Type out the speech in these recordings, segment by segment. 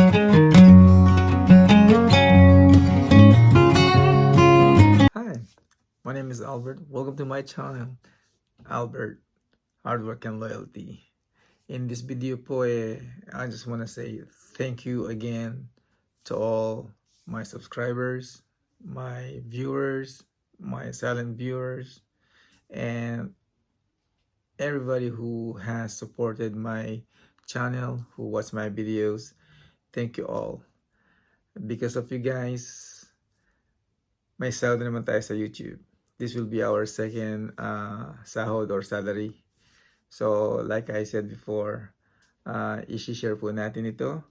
Hi, my name is Albert. Welcome to my channel, Albert Hard Work and Loyalty. In this video po I just want to say thank you again to all my subscribers, my viewers, my silent viewers, and everybody who has supported my channel, who watch my videos. Thank you all. Because of you guys, may sahod na naman tayo sa YouTube. This will be our second sahod or salary. So, like I said before, isi-share po natin ito.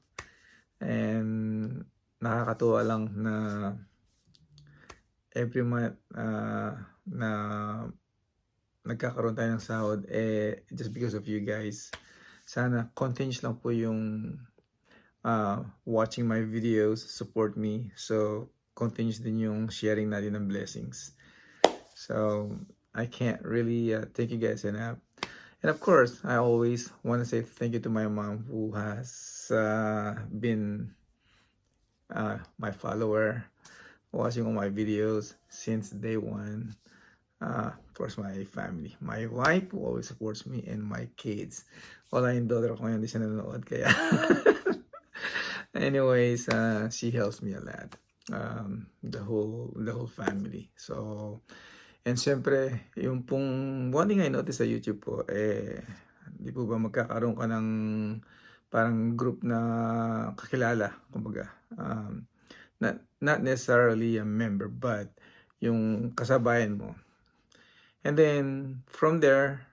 And nakakatuwa lang na every month na nagkakaroon tayo ng sahod just because of you guys. Sana continuous lang po yung watching my videos, support me. So, continuous din yung sharing natin ng blessings. So, I can't really thank you guys enough. And of course, I always want to say thank you to my mom who has been my follower, watching all my videos since day one. Of course, my family. My wife who always supports me and my kids. Wala yung daughter ko ngayon, di siya nanonood kaya. Anyways, she helps me a lot. The whole family. So, and syempre, yung pong one thing I noticed sa YouTube po, di po ba magkakaroon ka ng parang group na kakilala, kumbaga. Not necessarily a member, but yung kasabayan mo. And then, from there,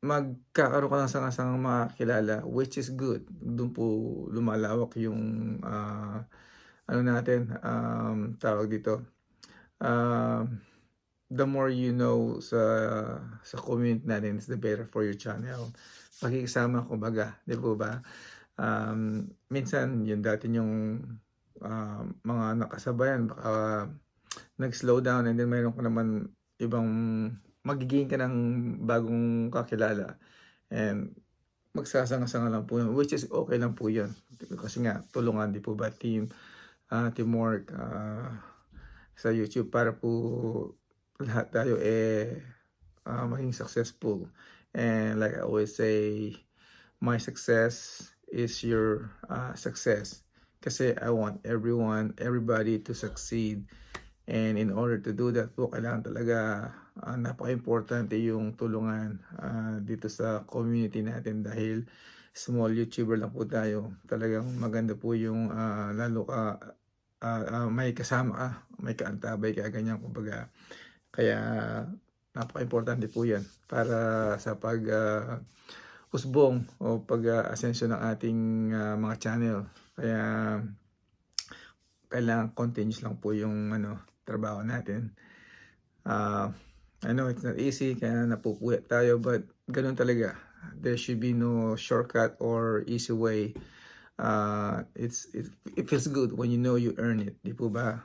magkakaroon ka ng sangang makakilala, which is good. Doon po lumalawak yung, ano natin, tawag dito, the more you know sa community natin, is the better for your channel. Pakikisama, kumbaga, di po ba? Minsan, yun dati yung mga nakasabayan, baka nag-slow down and then mayroon ka naman ibang magigain ka ng bagong kakilala and magsasanga-sanga lang po yun, which is okay lang po yun. Kasi nga, tulungan, di po ba? Teamwork sa YouTube para po lahat tayo maging successful. And like I always say, my success is your success. Kasi I want everybody to succeed. And in order to do that po, kailangan talaga napaka-importante yung tulungan dito sa community natin dahil small YouTuber lang po tayo. Talagang maganda po yung lalo ka may kasama ka, may kaantabay ka, ganyan kumbaga. Kaya napaka-importante po yan para sa usbong o pag-ascension ng ating mga channel. Kaya kailangan continuous lang po yung trabaho natin. I know it's not easy, kaya napupuyat tayo, but ganun talaga. There should be no shortcut or easy way. It feels good when you know you earn it, di po ba?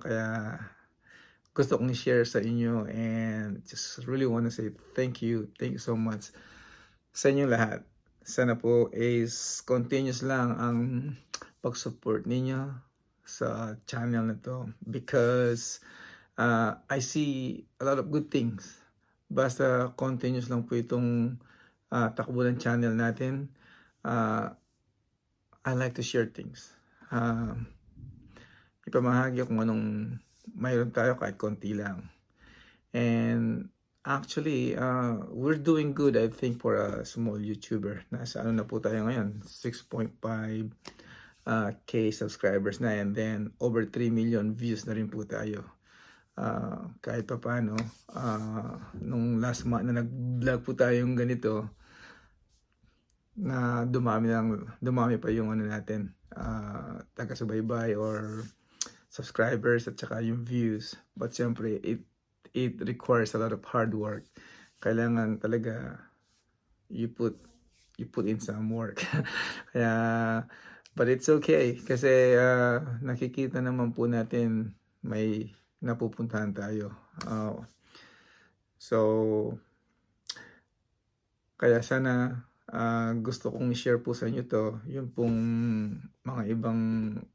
Kaya gusto kong i-share sa inyo and just really want to say thank you so much sa inyo lahat. Sana po is continuous lang ang pag-support ninyo sa channel na to because I see a lot of good things. Basta continuous lang po itong takbo ng channel natin. I like to share things. Ipamahagi kung anong mayroon tayo kahit konti lang. And actually, we're doing good I think for a small YouTuber. Nasa na po tayo ngayon, 6.5k subscribers na, and then over 3 million views na rin po tayo. Kahit pa paano, nung last month na nag-vlog po tayong ganito, na dumami pa yung natin, taga-subaybay or subscribers at saka yung views. But siyempre, it requires a lot of hard work. Kailangan talaga you put in some work. Kaya, but it's okay kasi nakikita naman po natin may napupuntahan tayo. So kaya sana gusto kong i-share po sa inyo 'to, yung pong mga ibang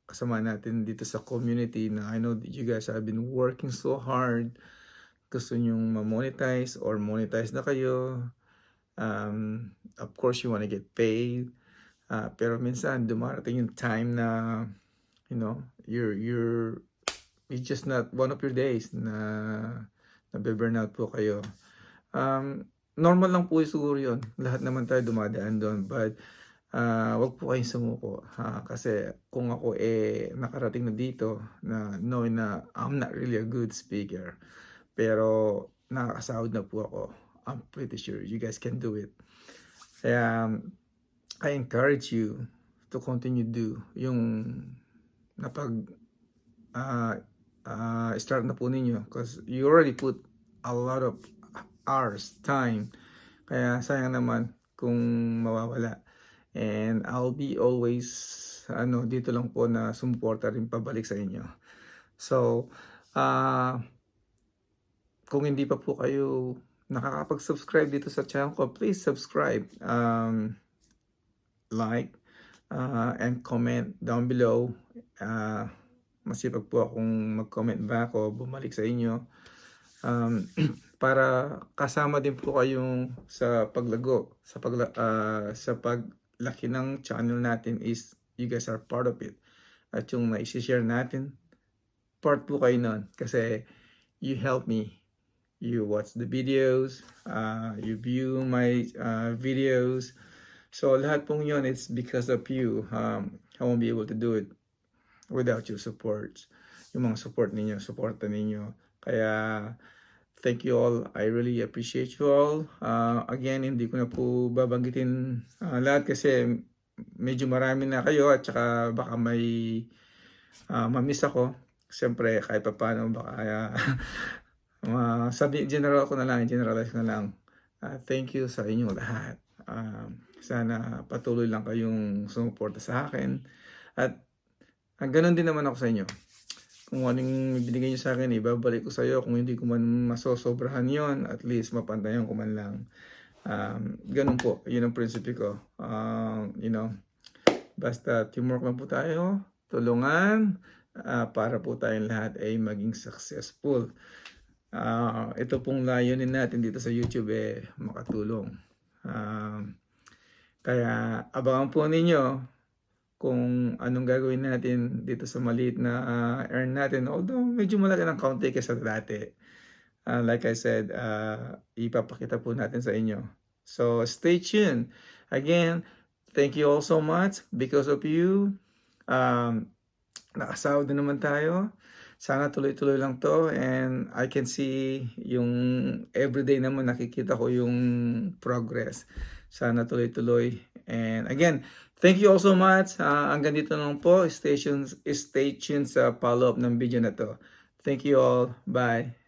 kasama natin dito sa community na I know that you guys have been working so hard. Gusto niyong ma-monetize or monetize na kayo. Of course you wanna get paid, pero minsan dumarating yung time na, you know, it's just not one of your days na nabe-burnout po kayo. Normal lang po siguro yun, lahat naman tayo dumadaan dun, but, wag po kayong sumuko, kasi kung ako, nakarating na dito na knowing na I'm not really a good speaker, pero nakakasahod na po ako, I'm pretty sure you guys can do it. Kaya I encourage you to continue do yung napag start na po ninyo, because you already put a lot of hours, time. Kaya sayang naman kung mawawala. And I'll be always dito lang po na sumuporta rin pabalik sa inyo. So, kung hindi pa po kayo nakakapag-subscribe dito sa channel ko, please subscribe, like, and comment down below. Masipag po akong mag-comment back o bumalik sa inyo, para kasama din po kayong sa paglago, sa paglaki ng channel natin is you guys are part of it. At yung na-share natin, part po kayo nun kasi you help me. You watch the videos, you view my videos. So lahat pong yun, it's because of you. I won't be able to do it without your support. Yung mga support ninyo, supporta ninyo. Kaya thank you all. I really appreciate you all. Again, hindi ko na po babanggitin lahat kasi medyo marami na kayo at saka baka may mamiss ako. Siyempre, kahit pa paano baka generalize ko na lang. Thank you sa inyong lahat. Sana patuloy lang kayong sumuporta sa akin. At ganun din naman ako sa inyo. Kung anong ibinigay niyo sa akin, ibabalik ko sa iyo. Kung hindi ko man masosobrahan yon, at least mapantayan ko man lang. Ganun po, yun ang prinsipe ko. Basta teamwork lang po tayo, tulungan, para po tayong lahat ay maging successful. Ito pong layunin natin dito sa YouTube makatulong. Kaya abangan po ninyo kung anong gagawin natin dito sa maliit na earn natin. Although medyo malaki ng kaunti kaysa dati. Like I said, ipapakita po natin sa inyo. So stay tuned. Again, thank you all so much. Because of you, nakasahod na naman tayo. Sana tuloy-tuloy lang to, and I can see yung everyday naman nakikita ko yung progress. Sana tuloy-tuloy. And again, thank you all so much. Hanggang dito lang po. Stay tuned sa follow-up ng video na to. Thank you all. Bye.